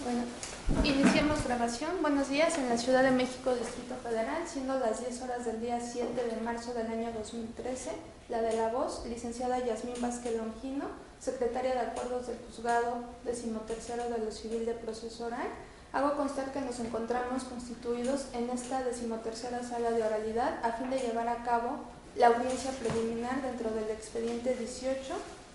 Bueno, iniciamos grabación. Buenos días en la Ciudad de México, Distrito Federal, siendo las 10 horas del día 7 de marzo del año 2013. La de la voz, licenciada Yasmín Vázquez Longino, secretaria de Acuerdos del Juzgado 13º de lo Civil de Proceso Oral. Hago constar que nos encontramos constituidos en esta 13ª sala de oralidad a fin de llevar a cabo la audiencia preliminar dentro del expediente 18,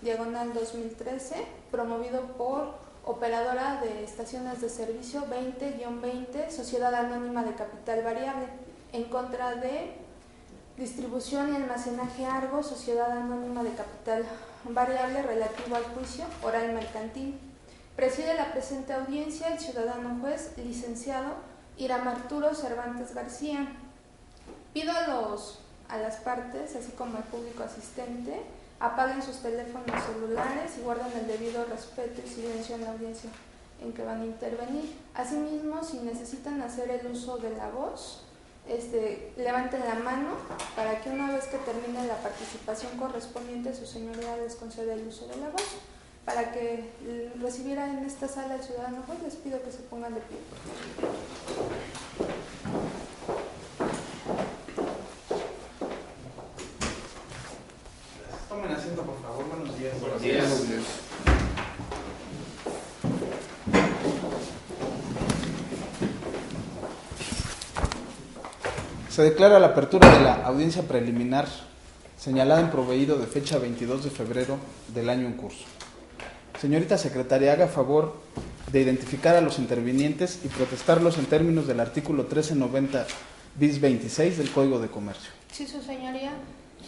diagonal 2013, promovido por Operadora de Estaciones de Servicio 20-20, Sociedad Anónima de Capital Variable, en contra de Distribución y Almacenaje Argos, Sociedad Anónima de Capital Variable, relativo al juicio oral mercantil. Preside la presente audiencia el ciudadano juez licenciado Hiram Arturo Cervantes García. Pido a las partes, así como al público asistente, apaguen sus teléfonos celulares y guarden el debido respeto y silencio en la audiencia en que van a intervenir. Asimismo, si necesitan hacer el uso de la voz, levanten la mano para que una vez que termine la participación correspondiente, su señoría les conceda el uso de la voz. Para que recibiera en esta sala el ciudadano juez, les pido que se pongan de pie. Tomen asiento, por favor. Buenos días. Buenos días. Buenos días. Se declara la apertura de la audiencia preliminar señalada en proveído de fecha 22 de febrero del año en curso. Señorita secretaria, haga favor de identificar a los intervinientes y protestarlos en términos del artículo 1390 bis 26 del Código de Comercio. Sí, su señoría.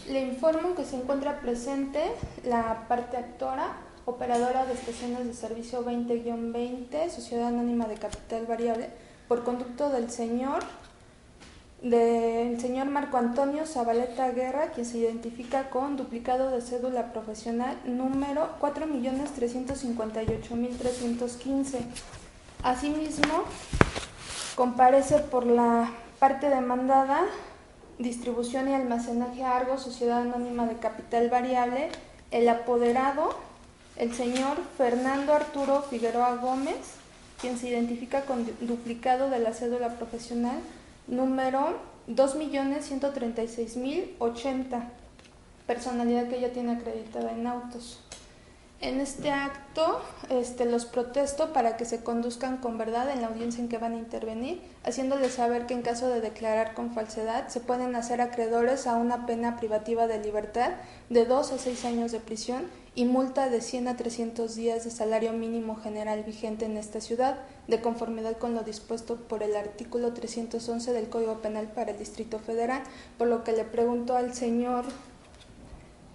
Le informo que se encuentra presente la parte actora, operadora de estaciones de servicio 20-20, Sociedad Anónima de Capital Variable, por conducto del señor Marco Antonio Zabaleta Guerra, quien se identifica con duplicado de cédula profesional número 4.358.315. Asimismo, comparece por la parte demandada Distribución y Almacenaje Argos, Sociedad Anónima de Capital Variable, el apoderado, el señor Fernando Arturo Figueroa Gómez, quien se identifica con duplicado de la cédula profesional número 2.136.080, personalidad que ella tiene acreditada en autos. En este acto los protesto para que se conduzcan con verdad en la audiencia en que van a intervenir, haciéndoles saber que en caso de declarar con falsedad se pueden hacer acreedores a una pena privativa de libertad de 2 a 6 años de prisión y multa de 100 a 300 días de salario mínimo general vigente en esta ciudad, de conformidad con lo dispuesto por el artículo 311 del Código Penal para el Distrito Federal, por lo que le pregunto al señor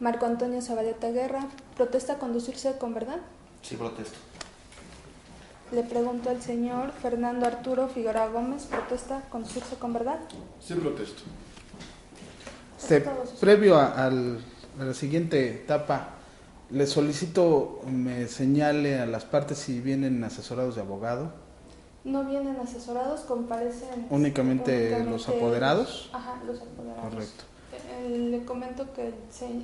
Marco Antonio Zabaleta Guerra, ¿protesta conducirse con verdad? Sí, protesto. Le pregunto al señor Fernando Arturo Figueroa Gómez, ¿protesta conducirse con verdad? Sí, protesto. Previo a la siguiente etapa, le solicito me señale a las partes si vienen asesorados de abogado. No vienen asesorados, comparecen Únicamente los apoderados. Ajá, los apoderados. Correcto. Le comento que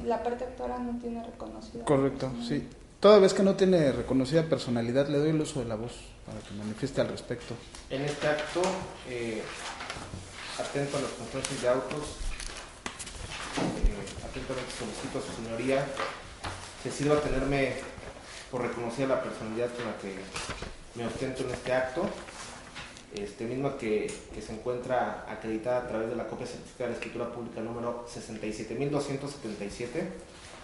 la parte actora no tiene reconocida. Correcto, sí. Toda vez que no tiene reconocida personalidad, le doy el uso de la voz para que manifieste al respecto. En este acto, atento a los controles de autos, atentamente solicito a su señoría que sirva a tenerme por reconocida la personalidad con la que me ostento en este acto, misma que se encuentra acreditada a través de la copia certificada de la escritura pública número 67.277,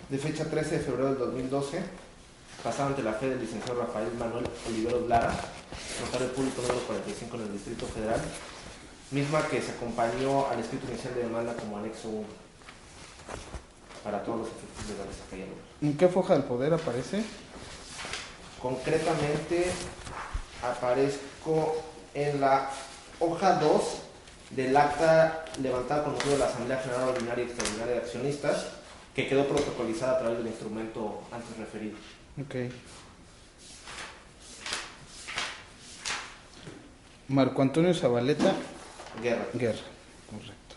de fecha 13 de febrero del 2012, pasada ante la fe del licenciado Rafael Manuel Oliveros Lara, notario público número 45 en el Distrito Federal, misma que se acompañó al escrito inicial de demanda como anexo 1 para todos los efectos legales a calle. ¿En qué foja del poder aparece? Concretamente aparezco en la hoja 2 del acta levantada con motivo de la Asamblea General Ordinaria y Extraordinaria de Accionistas, que quedó protocolizada a través del instrumento antes referido. Ok. Marco Antonio Zabaleta Guerra. Guerra, correcto.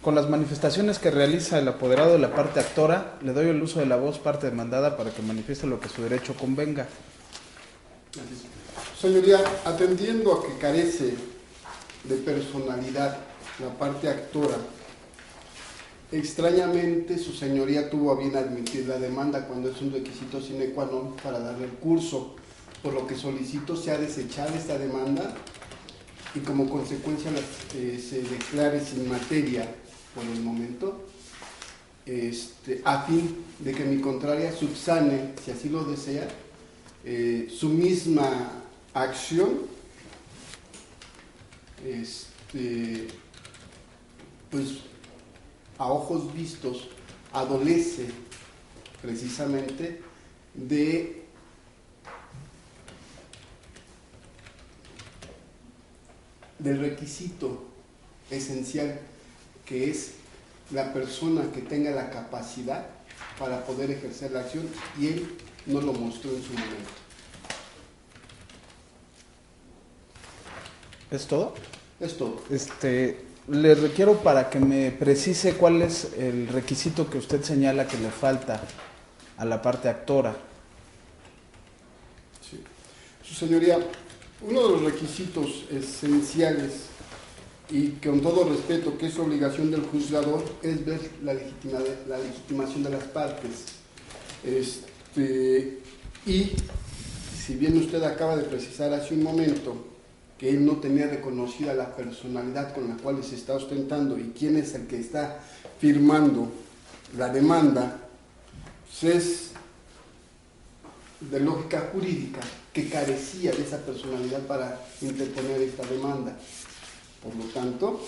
con las manifestaciones que realiza el apoderado de la parte actora, le doy el uso de la voz parte demandada para que manifieste lo que su derecho convenga. Gracias. Señoría, atendiendo a que carece de personalidad la parte actora, extrañamente su señoría tuvo a bien admitir la demanda cuando es un requisito sine qua non para darle el curso, por lo que solicito sea desechada esta demanda y como consecuencia se declare sin materia por el momento, a fin de que mi contraria subsane, si así lo desea, su misma acción, pues a ojos vistos adolece precisamente del requisito esencial, que es la persona que tenga la capacidad para poder ejercer la acción, y él no lo mostró en su momento. ¿Es todo? Es todo. Le requiero para que me precise cuál es el requisito que usted señala que le falta a la parte actora. Sí. Su señoría, uno de los requisitos esenciales, y con todo respeto que es obligación del juzgador, es ver la legitimación de las partes. Y si bien usted acaba de precisar hace un momento que él no tenía reconocida la personalidad con la cual se está ostentando y quién es el que está firmando la demanda, pues es de lógica jurídica que carecía de esa personalidad para interponer esta demanda. Por lo tanto,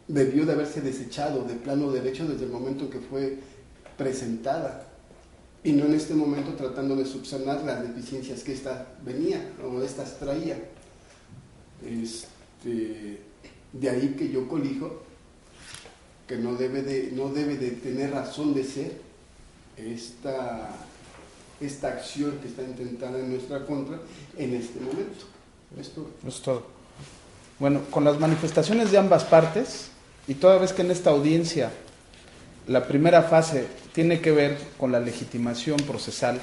debió de haberse desechado de plano derecho desde el momento en que fue presentada, y no en este momento tratando de subsanar las deficiencias que ésta venía o estas traía. De ahí que yo colijo que no debe de tener razón de ser esta acción que está intentada en nuestra contra en este momento. Es todo. Bueno, con las manifestaciones de ambas partes, y toda vez que en esta audiencia la primera fase tiene que ver con la legitimación procesal,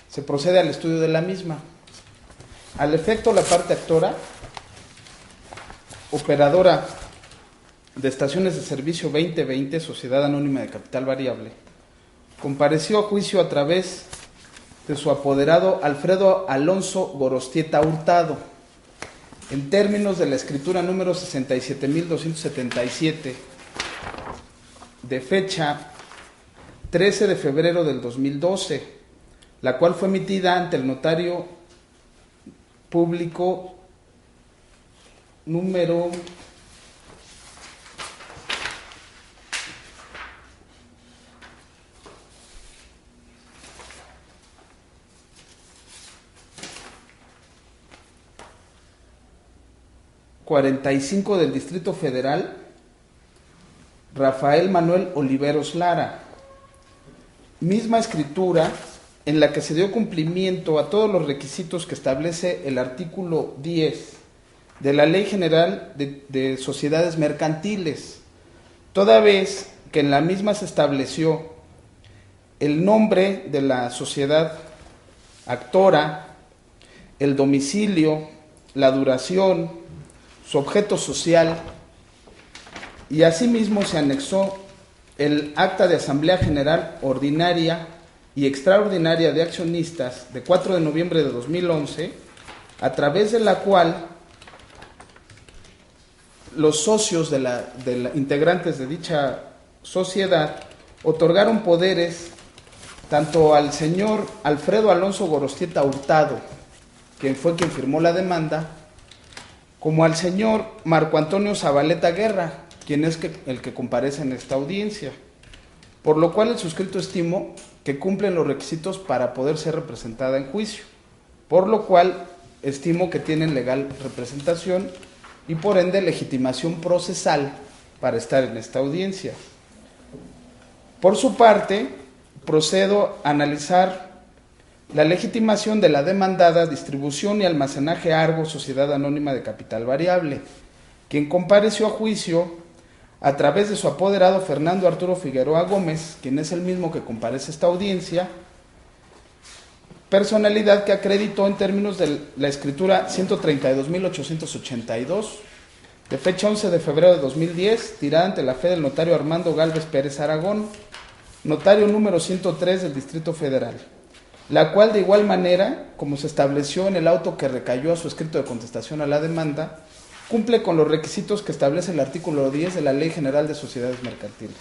se procede al estudio de la misma. Al efecto, la parte actora, operadora de Estaciones de Servicio 2020, Sociedad Anónima de Capital Variable, compareció a juicio a través de su apoderado Alfredo Alonso Gorostieta Hurtado, en términos de la escritura número 67.277, de fecha 13 de febrero del 2012, la cual fue emitida ante el notario público número 45 del Distrito Federal, Rafael Manuel Oliveros Lara. Misma escritura en la que se dio cumplimiento a todos los requisitos que establece el artículo 10 de la Ley General de Sociedades Mercantiles, toda vez que en la misma se estableció el nombre de la sociedad actora, el domicilio, la duración, su objeto social, y asimismo se anexó el acta de Asamblea General Ordinaria y Extraordinaria de Accionistas de 4 de noviembre de 2011, a través de la cual los socios integrantes de dicha sociedad otorgaron poderes tanto al señor Alfredo Alonso Gorostieta Hurtado, quien fue quien firmó la demanda, como al señor Marco Antonio Zabaleta Guerra, quien es el que comparece en esta audiencia, por lo cual el suscrito estimo que cumplen los requisitos para poder ser representada en juicio, por lo cual estimo que tienen legal representación y por ende legitimación procesal para estar en esta audiencia. Por su parte, procedo a analizar la legitimación de la demandada distribución y almacenaje Argo, Sociedad Anónima de Capital Variable, quien compareció a juicio a través de su apoderado Fernando Arturo Figueroa Gómez, quien es el mismo que comparece a esta audiencia, personalidad que acreditó en términos de la escritura 132.882, de fecha 11 de febrero de 2010, tirada ante la fe del notario Armando Gálvez Pérez Aragón, notario número 103 del Distrito Federal, la cual de igual manera, como se estableció en el auto que recayó a su escrito de contestación a la demanda, cumple con los requisitos que establece el artículo 10 de la Ley General de Sociedades Mercantiles,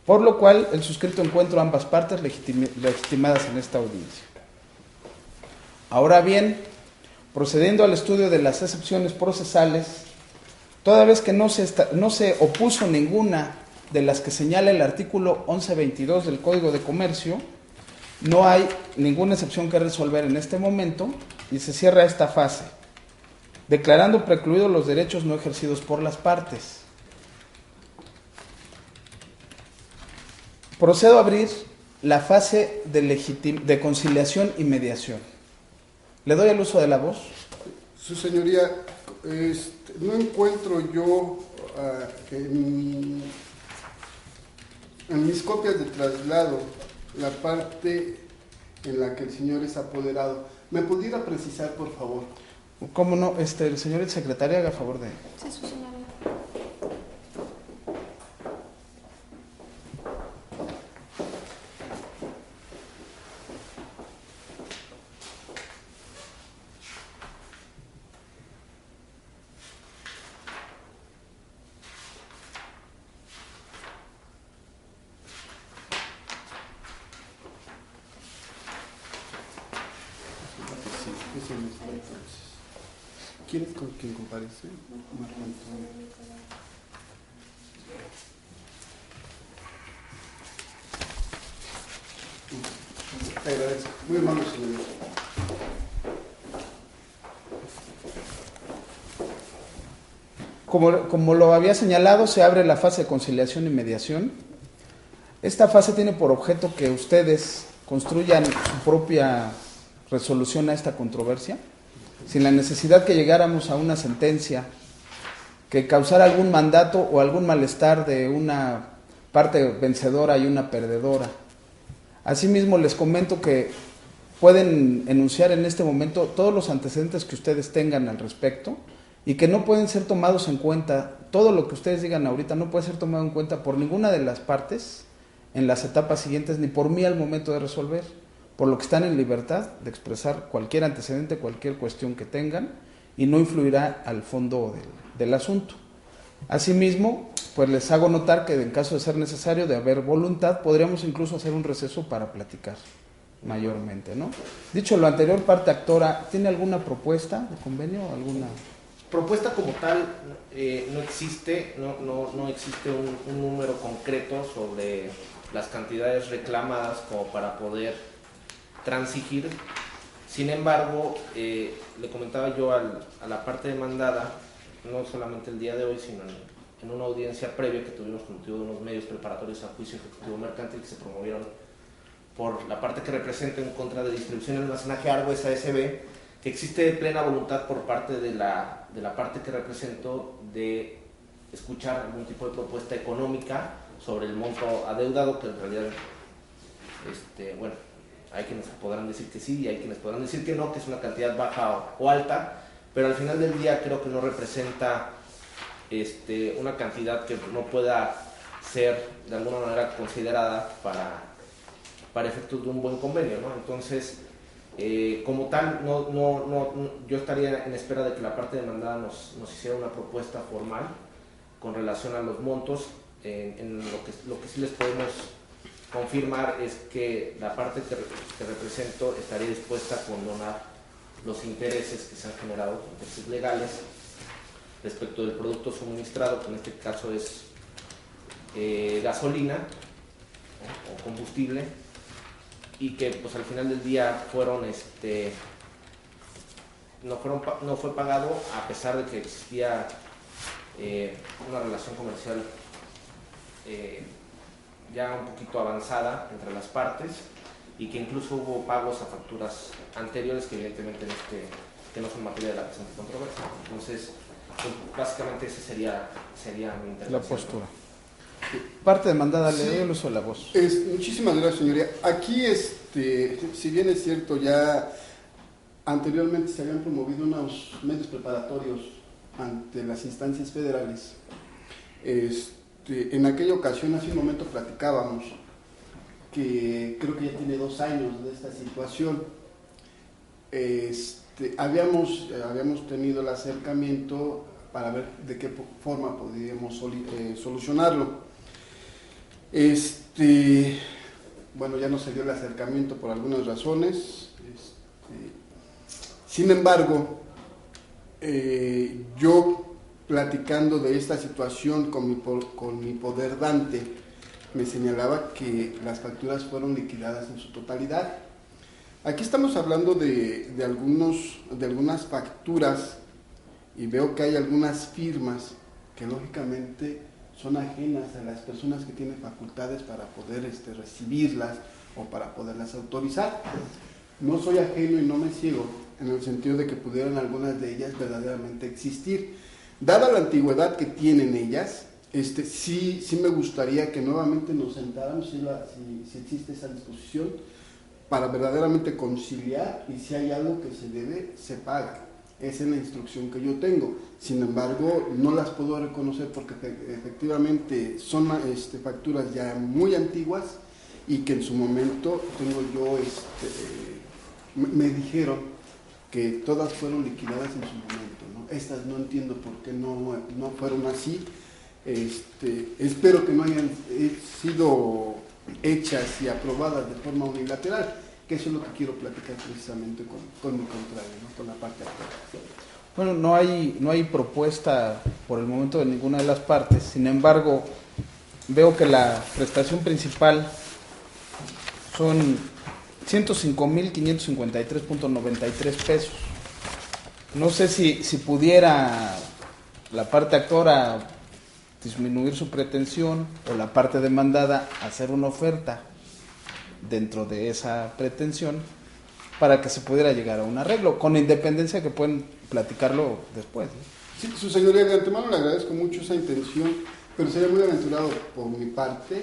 por lo cual el suscrito encuentro ambas partes legitimadas en esta audiencia. Ahora bien, procediendo al estudio de las excepciones procesales, toda vez que no se opuso ninguna de las que señala el artículo 1122 del Código de Comercio, no hay ninguna excepción que resolver en este momento y se cierra esta fase, declarando precluidos los derechos no ejercidos por las partes. Procedo a abrir la fase de conciliación y mediación. ¿Le doy el uso de la voz? Su señoría, no encuentro yo en mis copias de traslado la parte en la que el señor es apoderado. ¿Me pudiera precisar, por favor? ¿Cómo no? El señor secretario, haga favor de... Sí, su señoría. ¿Quién es con quien comparece? Marco Antonio. Te agradezco. Muy amable, señor. Como lo había señalado, se abre la fase de conciliación y mediación. Esta fase tiene por objeto que ustedes construyan su propia resolución a esta controversia, sin la necesidad que llegáramos a una sentencia que causara algún mandato o algún malestar de una parte vencedora y una perdedora. Asimismo, les comento que pueden enunciar en este momento todos los antecedentes que ustedes tengan al respecto y que no pueden ser tomados en cuenta, todo lo que ustedes digan ahorita no puede ser tomado en cuenta por ninguna de las partes en las etapas siguientes, ni por mí al momento de resolver, por lo que están en libertad de expresar cualquier antecedente, cualquier cuestión que tengan, y no influirá al fondo del asunto. Asimismo, pues les hago notar que en caso de ser necesario, de haber voluntad, podríamos incluso hacer un receso para platicar mayormente, ¿no? Dicho lo anterior, parte actora, ¿tiene alguna propuesta de convenio? ¿Alguna propuesta como tal? No existe, no existe un número concreto sobre las cantidades reclamadas como para poder transigir. Sin embargo, le comentaba yo a la parte demandada, no solamente el día de hoy, sino en una audiencia previa que tuvimos con motivo de unos medios preparatorios a juicio ejecutivo mercantil que se promovieron por la parte que representa en contra de distribución y almacenaje Argo S.A.S.B., que existe plena voluntad por parte de la parte que represento de escuchar algún tipo de propuesta económica sobre el monto adeudado, que en realidad, bueno, hay quienes podrán decir que sí y hay quienes podrán decir que no, que es una cantidad baja o alta, pero al final del día creo que no representa una cantidad que no pueda ser de alguna manera considerada para efectos de un buen convenio, ¿no? Entonces, como tal, yo estaría en espera de que la parte demandada nos hiciera una propuesta formal con relación a los montos. En lo que sí les podemos confirmar es que la parte que represento estaría dispuesta a condonar los intereses que se han generado, intereses legales, respecto del producto suministrado, que en este caso es gasolina o combustible, y que pues al final del día no fue pagado, a pesar de que existía una relación comercial ya un poquito avanzada entre las partes, y que incluso hubo pagos a facturas anteriores que evidentemente que no son materia de la presente controversia. Entonces, pues, básicamente esa sería mi intervención. La postura. Parte demandada, le doy el uso de la voz. Muchísimas gracias, señoría. Aquí, si bien es cierto, ya anteriormente se habían promovido unos medios preparatorios ante las instancias federales. En aquella ocasión, hace un momento platicábamos que creo que ya tiene 2 años de esta situación. Habíamos tenido el acercamiento para ver de qué forma podíamos solucionarlo. Bueno, ya no se dio el acercamiento por algunas razones. Sin embargo, yo platicando de esta situación con mi poder dante, me señalaba que las facturas fueron liquidadas en su totalidad. Aquí estamos hablando de algunas facturas y veo que hay algunas firmas que lógicamente son ajenas a las personas que tienen facultades para poder recibirlas o para poderlas autorizar. No soy ajeno y no me ciego en el sentido de que pudieran algunas de ellas verdaderamente existir. Dada la antigüedad que tienen ellas, sí me gustaría que nuevamente nos sentáramos, si existe esa disposición, para verdaderamente conciliar, y si hay algo que se debe, se paga. Esa es la instrucción que yo tengo. Sin embargo, no las puedo reconocer porque efectivamente son facturas ya muy antiguas y que en su momento me dijeron que todas fueron liquidadas en su momento, ¿no? Estas no entiendo por qué no fueron así. Espero que no hayan sido hechas y aprobadas de forma unilateral, que eso es lo que quiero platicar precisamente con mi contrario, ¿no? Con la parte actual. Bueno, no hay propuesta por el momento de ninguna de las partes. Sin embargo, veo que la prestación principal son 105,553.93 pesos. No sé si pudiera la parte actora disminuir su pretensión o la parte demandada hacer una oferta dentro de esa pretensión para que se pudiera llegar a un arreglo, con independencia que pueden platicarlo después, ¿no? Sí, su señoría, de antemano le agradezco mucho esa intención, pero sería muy aventurado por mi parte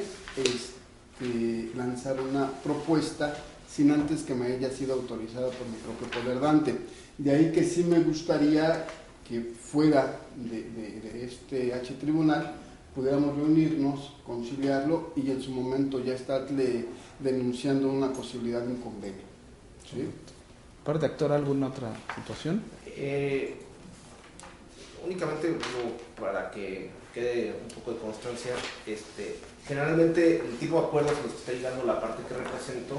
lanzar una propuesta sin antes que me haya sido autorizada por mi propio poder dante. De ahí que sí me gustaría que fuera de este H tribunal pudiéramos reunirnos, conciliarlo y en su momento ya estarle denunciando una posibilidad de un convenio. ¿Sí? Parte actor, ¿alguna otra situación? Únicamente para que quede un poco de constancia, generalmente el tipo de acuerdos a los que está llegando la parte que represento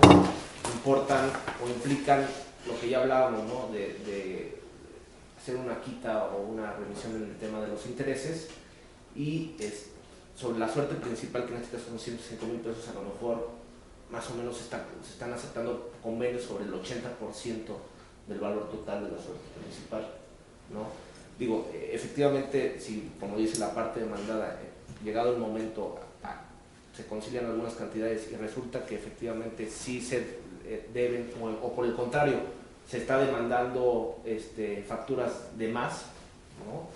importan o implican lo que ya hablábamos, ¿no? de hacer una quita o una revisión en el tema de los intereses y sobre la suerte principal, que en este caso son 105,000 pesos, a lo mejor más o menos se están aceptando convenios sobre el 80% del valor total de la suerte principal, ¿no? Digo, efectivamente, si como dice la parte demandada, llegado el momento se concilian algunas cantidades y resulta que efectivamente sí se deben, o por el contrario, se está demandando facturas de más, ¿no?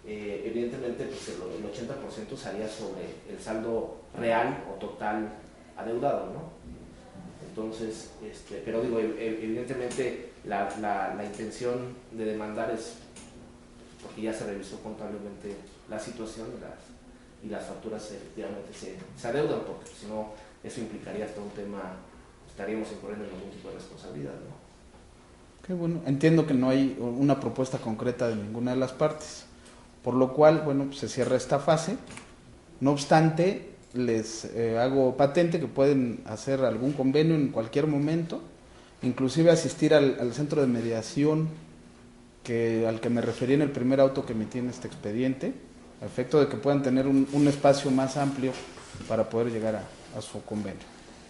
Evidentemente pues el 80% sería sobre el saldo real o total adeudado, ¿no? Entonces, pero digo, evidentemente la intención de demandar es porque ya se revisó contablemente la situación y las facturas efectivamente se adeudan, porque si no, eso implicaría hasta un tema, estaríamos incurriendo en algún tipo de responsabilidad, ¿no? Qué bueno, entiendo que no hay una propuesta concreta de ninguna de las partes, por lo cual, bueno, pues se cierra esta fase. No obstante, les hago patente que pueden hacer algún convenio en cualquier momento, inclusive asistir al centro de mediación al que me referí en el primer auto que emití en este expediente, a efecto de que puedan tener un espacio más amplio para poder llegar a su convenio,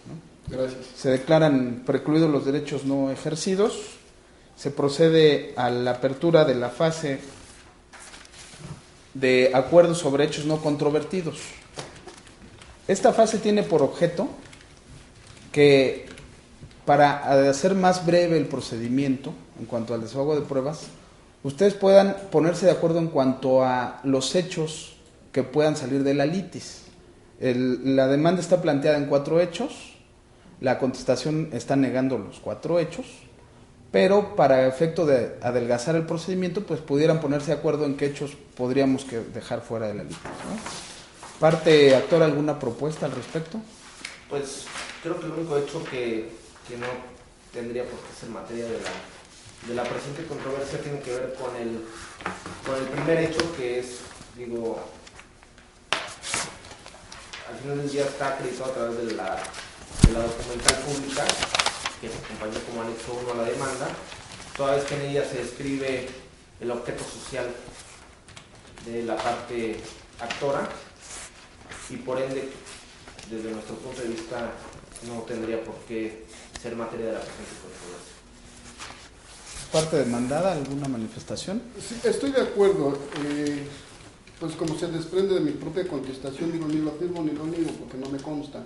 ¿no? Gracias. Se declaran precluidos los derechos no ejercidos, se procede a la apertura de la fase de acuerdos sobre hechos no controvertidos. Esta fase tiene por objeto que para hacer más breve el procedimiento en cuanto al desahogo de pruebas, ustedes puedan ponerse de acuerdo en cuanto a los hechos que puedan salir de la litis. La demanda está planteada en 4 hechos, la contestación está negando los 4 hechos, pero para efecto de adelgazar el procedimiento, pues pudieran ponerse de acuerdo en qué hechos podríamos que dejar fuera de la litis, ¿no? Parte actor, ¿alguna propuesta al respecto? Pues creo que el único hecho que no tendría por qué ser materia de la presente controversia tiene que ver con el primer hecho, que es, digo, al final del día está acreditado a través de la documental pública que se acompañó como anexo 1 a la demanda, toda vez que en ella se describe el objeto social de la parte actora, y por ende, desde nuestro punto de vista, no tendría por qué ser materia de la presente controversia. ¿Parte demandada? ¿Alguna manifestación? Sí, estoy de acuerdo. Pues como se desprende de mi propia contestación, digo, ni lo afirmo ni lo niego porque no me consta.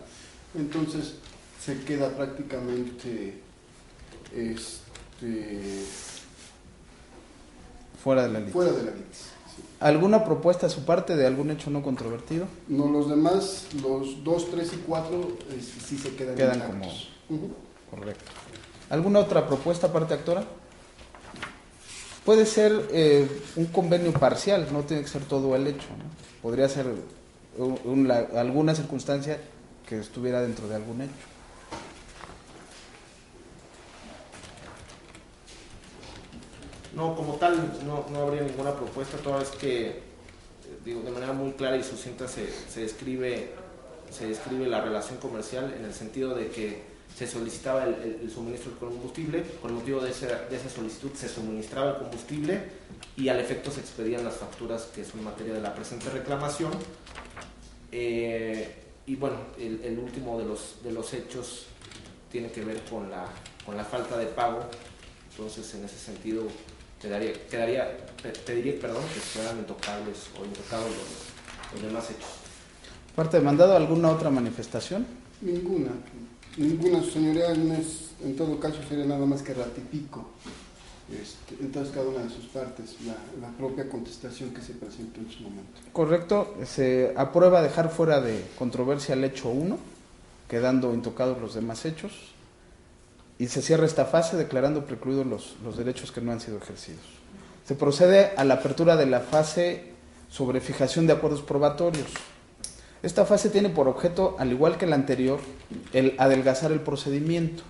Entonces se queda prácticamente Fuera de la litis. fuera de la litis. Sí. ¿Alguna propuesta a su parte de algún hecho no controvertido? No, los demás, los 2, 3 y 4, sí se quedan intactos. Correcto. ¿Alguna otra propuesta, parte actora? Puede ser un convenio parcial, no tiene que ser todo el hecho, ¿no? Podría ser alguna circunstancia que estuviera dentro de algún hecho. No, como tal, no habría ninguna propuesta, toda vez que, digo, de manera muy clara y sucinta se describe la relación comercial en el sentido de que se solicitaba el suministro del combustible, por el motivo de esa solicitud se suministraba el combustible y al efecto se expedían las facturas que son materia de la presente reclamación. Y bueno, el último de los hechos tiene que ver con la falta de pago, entonces en ese sentido pediría que fueran intocables o intocados los demás hechos. ¿Parte demandado? ¿Alguna otra manifestación? Ninguna, su señoría. En todo caso sería nada más que ratifico entonces cada una de sus partes la propia contestación que se presentó en su momento. Correcto, se aprueba dejar fuera de controversia el hecho 1, quedando intocados los demás hechos, y se cierra esta fase declarando precluidos los derechos que no han sido ejercidos. Se procede a la apertura de la fase sobre fijación de acuerdos probatorios. Esta fase tiene por objeto, al igual que la anterior, el adelgazar el procedimiento,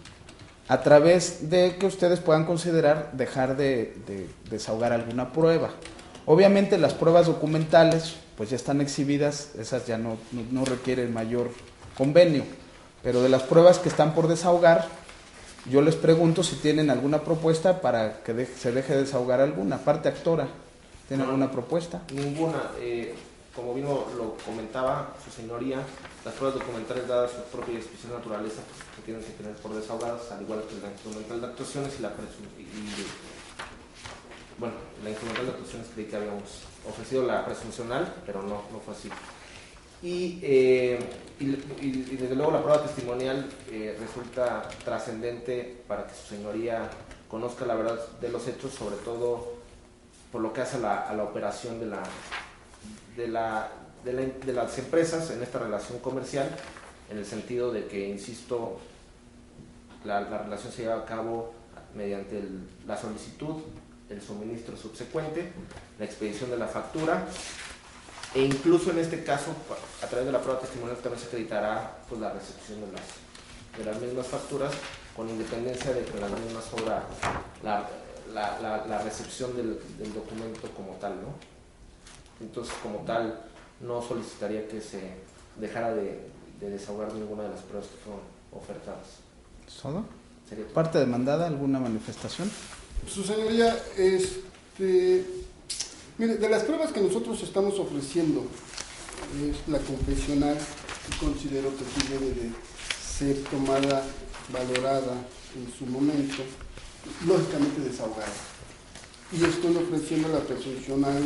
a través de que ustedes puedan considerar dejar de desahogar alguna prueba. Obviamente las pruebas documentales pues ya están exhibidas, esas ya no requieren mayor convenio, pero de las pruebas que están por desahogar, yo les pregunto si tienen alguna propuesta para que se deje de desahogar alguna. Parte actora, ¿tiene alguna propuesta? Ninguna. Como bien lo comentaba su señoría, las pruebas documentales dadas su propia y especial naturaleza que tienen que tener por desahogadas, al igual que la instrumental de actuaciones y la instrumental de actuaciones creí que habíamos ofrecido la presuncional, pero no fue así. Y desde luego la prueba testimonial resulta trascendente para que su señoría conozca la verdad de los hechos, sobre todo por lo que hace a la operación de las empresas en esta relación comercial, en el sentido de que, insisto, la relación se lleva a cabo mediante la solicitud, el suministro subsecuente, la expedición de la factura, e incluso en este caso, a través de la prueba testimonial también se acreditará pues, la recepción de las mismas facturas, con independencia de que la misma sobra la recepción del documento como tal, ¿no? Entonces, como tal, no solicitaría que se dejara de desahogar ninguna de las pruebas que fueron ofertadas. ¿Solo? ¿Parte demandada? ¿Alguna manifestación? Su señoría, mire, de las pruebas que nosotros estamos ofreciendo, es la confesional, y considero que sí debe de ser tomada, valorada en su momento, lógicamente desahogada. Y estoy ofreciendo la presuncional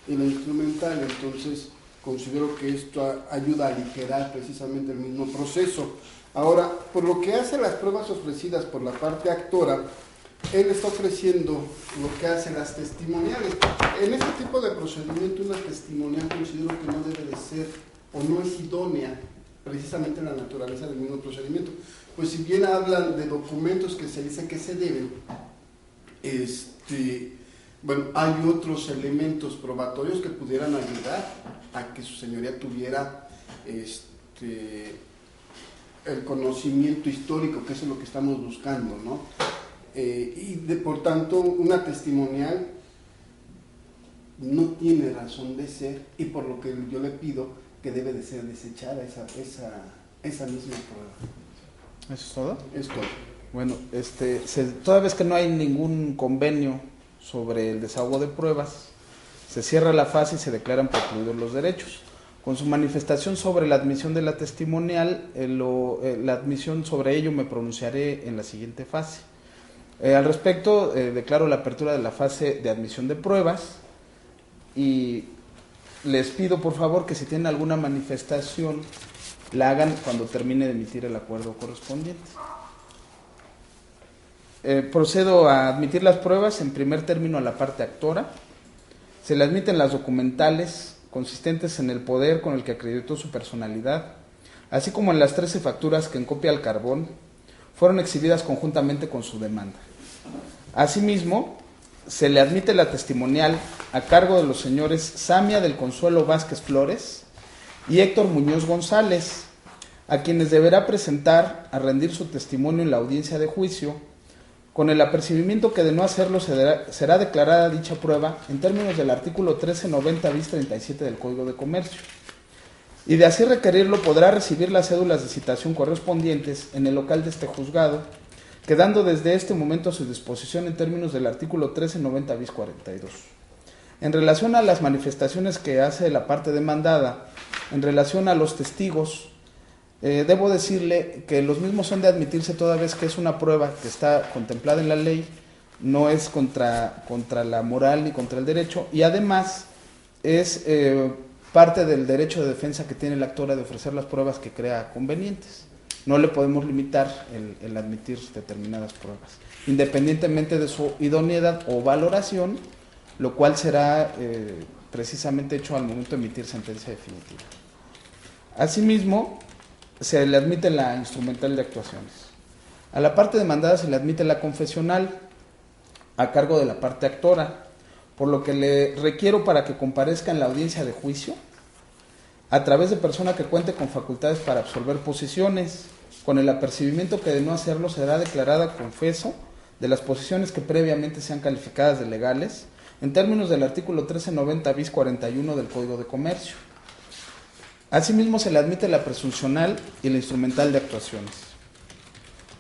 y la instrumental, entonces Considero que esto ayuda a aligerar precisamente el mismo proceso. Ahora, por lo que hace a las pruebas ofrecidas por la parte actora, él está ofreciendo lo que hace las testimoniales. En este tipo de procedimiento, una testimonial considero que no debe de ser o no es idónea precisamente en la naturaleza del mismo procedimiento. Pues si bien hablan de documentos que se dice que se deben, bueno, hay otros elementos probatorios que pudieran ayudar a que su señoría tuviera el conocimiento histórico, que eso es lo que estamos buscando, ¿no? Por tanto, una testimonial no tiene razón de ser, y por lo que yo le pido que debe de ser desechada esa misma prueba. ¿Eso es todo? Es todo. Bueno, toda vez que no hay ningún convenio sobre el desahogo de pruebas, se cierra la fase y se declaran precluidos los derechos. Con su manifestación sobre la admisión de la testimonial, la admisión sobre ello me pronunciaré en la siguiente fase. Al respecto, declaro la apertura de la fase de admisión de pruebas y les pido por favor que si tienen alguna manifestación la hagan cuando termine de emitir el acuerdo correspondiente. Procedo a admitir las pruebas. En primer término, a la parte actora. Se le admiten las documentales consistentes en el poder con el que acreditó su personalidad, así como en las 13 facturas que en copia al carbón fueron exhibidas conjuntamente con su demanda. Asimismo, se le admite la testimonial a cargo de los señores Samia del Consuelo Vázquez Flores y Héctor Muñoz González, a quienes deberá presentar a rendir su testimonio en la audiencia de juicio, con el apercibimiento que de no hacerlo será declarada dicha prueba en términos del artículo 1390 bis 37 del Código de Comercio, y de así requerirlo podrá recibir las cédulas de citación correspondientes en el local de este juzgado, quedando desde este momento a su disposición en términos del artículo 1390 bis 42. En relación a las manifestaciones que hace la parte demandada, en relación a los testigos, debo decirle que los mismos son de admitirse toda vez que es una prueba que está contemplada en la ley, no es contra la moral ni contra el derecho, y además es parte del derecho de defensa que tiene la actora de ofrecer las pruebas que crea convenientes. No le podemos limitar el admitir determinadas pruebas, independientemente de su idoneidad o valoración, lo cual será precisamente hecho al momento de emitir sentencia definitiva. Asimismo, se le admite la instrumental de actuaciones. A la parte demandada se le admite la confesional a cargo de la parte actora, por lo que le requiero para que comparezca en la audiencia de juicio a través de persona que cuente con facultades para absolver posiciones, con el apercibimiento que de no hacerlo será declarada confeso de las posiciones que previamente sean calificadas de legales en términos del artículo 1390 bis 41 del Código de Comercio. Asimismo, se le admite la presuncional y la instrumental de actuaciones.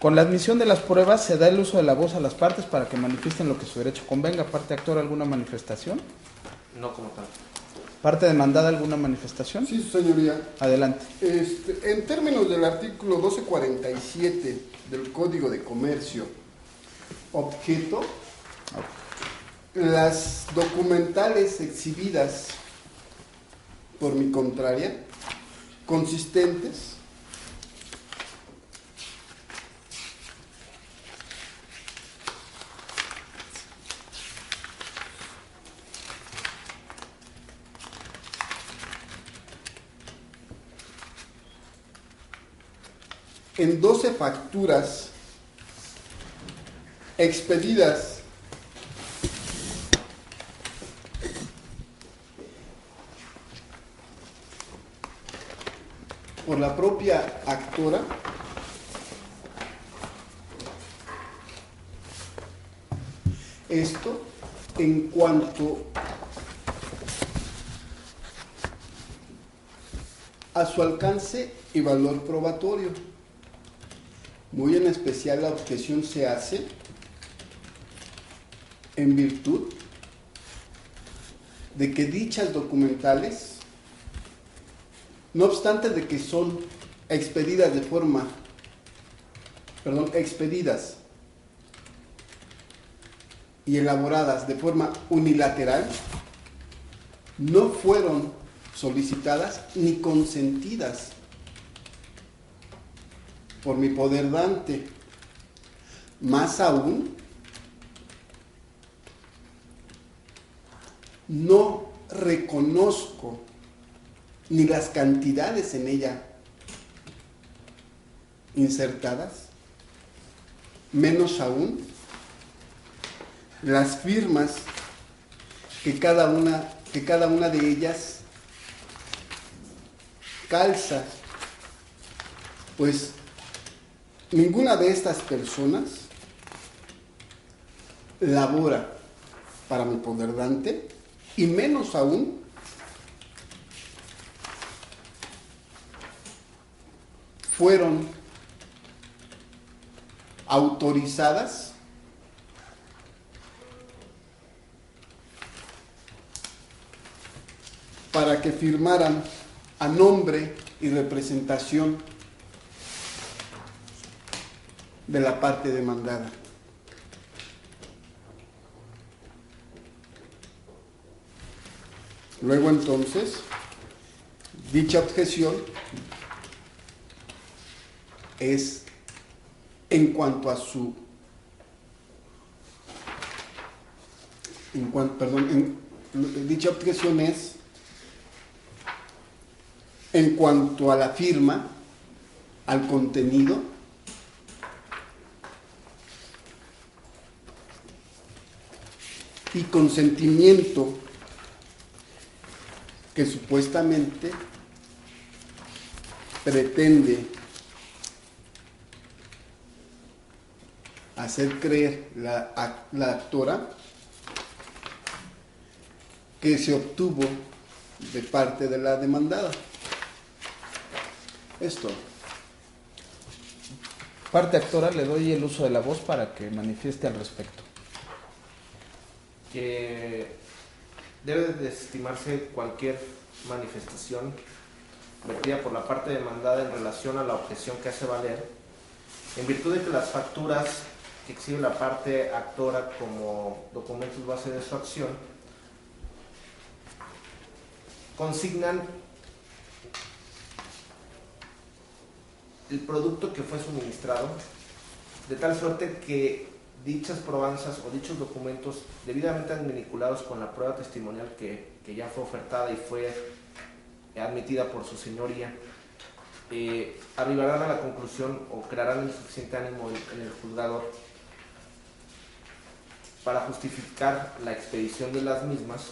Con la admisión de las pruebas se da el uso de la voz a las partes para que manifiesten lo que su derecho convenga. ¿Parte actora alguna manifestación? No como tal. ¿Parte demandada alguna manifestación? Sí, señoría. Adelante. En términos del artículo 1247 del Código de Comercio, objeto, las documentales exhibidas por mi contraria, consistentes en 12 facturas expedidas por la propia actora, esto en cuanto a su alcance y valor probatorio. Muy en especial la objeción se hace en virtud de que dichas documentales, no obstante de que son expedidas y elaboradas de forma unilateral, no fueron solicitadas ni consentidas por mi poder dante. Más aún, no reconozco ni las cantidades en ella insertadas, menos aún las firmas que cada una de ellas calza, pues ninguna de estas personas labora para mi poder dante, y menos aún fueron autorizadas para que firmaran a nombre y representación de la parte demandada. Luego entonces, dicha objeción es en cuanto a su dicha objeción es en cuanto a la firma, al contenido y consentimiento que supuestamente pretende hacer creer la actora que se obtuvo de parte de la demandada. Esto. Parte actora, le doy el uso de la voz para que manifieste al respecto. Que debe desestimarse cualquier manifestación vertida por la parte demandada en relación a la objeción que hace valer, en virtud de que las facturas que exhibe la parte actora como documentos base de su acción consignan el producto que fue suministrado, de tal suerte que dichas probanzas o dichos documentos debidamente vinculados con la prueba testimonial que ya fue ofertada y fue admitida por su señoría, arribarán a la conclusión o crearán el suficiente ánimo en el juzgador para justificar la expedición de las mismas,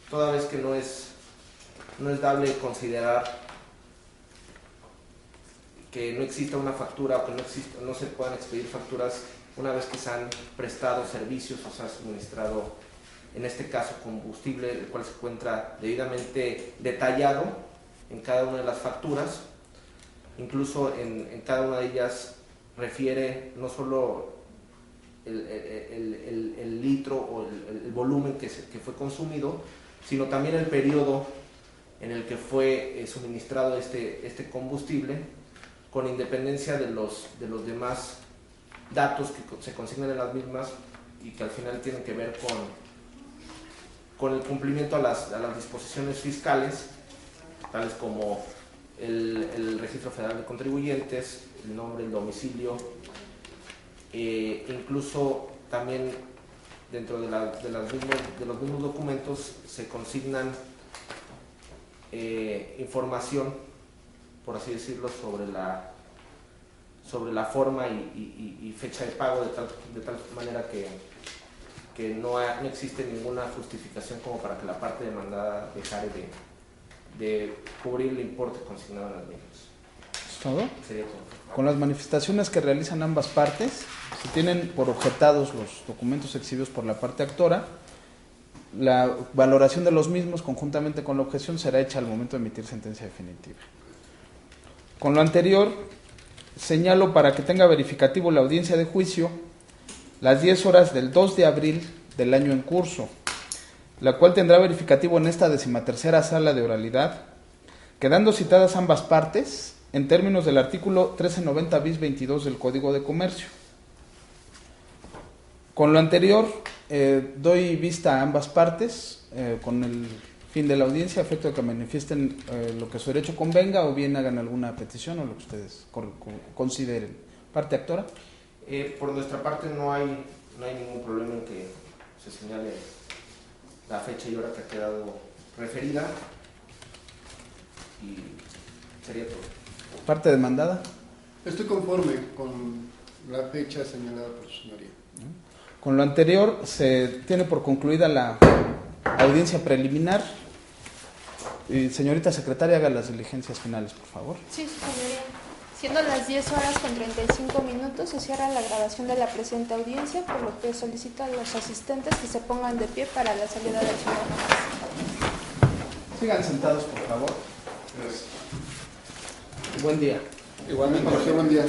toda vez que no es dable considerar que no exista una factura o que no se puedan expedir facturas una vez que se han prestado servicios o se ha suministrado, en este caso, combustible, el cual se encuentra debidamente detallado en cada una de las facturas. Incluso en cada una de ellas refiere no solo el litro o el volumen que fue consumido, sino también el periodo en el que fue suministrado este combustible, con independencia de los demás datos que se consignan en las mismas y que al final tienen que ver con el cumplimiento a las disposiciones fiscales, tales como el Registro Federal de Contribuyentes, el nombre, el domicilio, incluso también dentro de los mismos documentos se consignan información, por así decirlo, sobre la forma y fecha de pago, de tal manera que no existe ninguna justificación como para que la parte demandada dejare de cubrir el importe consignado en las mismas. ¿Es todo? Sería todo. Con las manifestaciones que realizan ambas partes, se tienen por objetados los documentos exhibidos por la parte actora. La valoración de los mismos, conjuntamente con la objeción, será hecha al momento de emitir sentencia definitiva. Con lo anterior, señalo para que tenga verificativo la audiencia de juicio las 10 horas del 2 de abril del año en curso, la cual tendrá verificativo en esta 13ª sala de oralidad, quedando citadas ambas partes en términos del artículo 1390 bis 22 del Código de Comercio. Con lo anterior, doy vista a ambas partes con el Fin de la audiencia, a efecto de que manifiesten lo que su derecho convenga o bien hagan alguna petición o lo que ustedes consideren. Parte actora. Por nuestra parte no hay ningún problema en que se señale la fecha y hora que ha quedado referida y sería todo. Parte demandada. Estoy conforme con la fecha señalada por su señoría. Con lo anterior, se tiene por concluida la audiencia preliminar. Señorita secretaria, haga las diligencias finales, por favor. Sí, su señoría. Siendo las 10 horas con 35 minutos, se cierra la grabación de la presente audiencia, por lo que solicito a los asistentes que se pongan de pie para la salida del ciudadano. Sigan sentados, por favor. Buen día. Igualmente, buen día.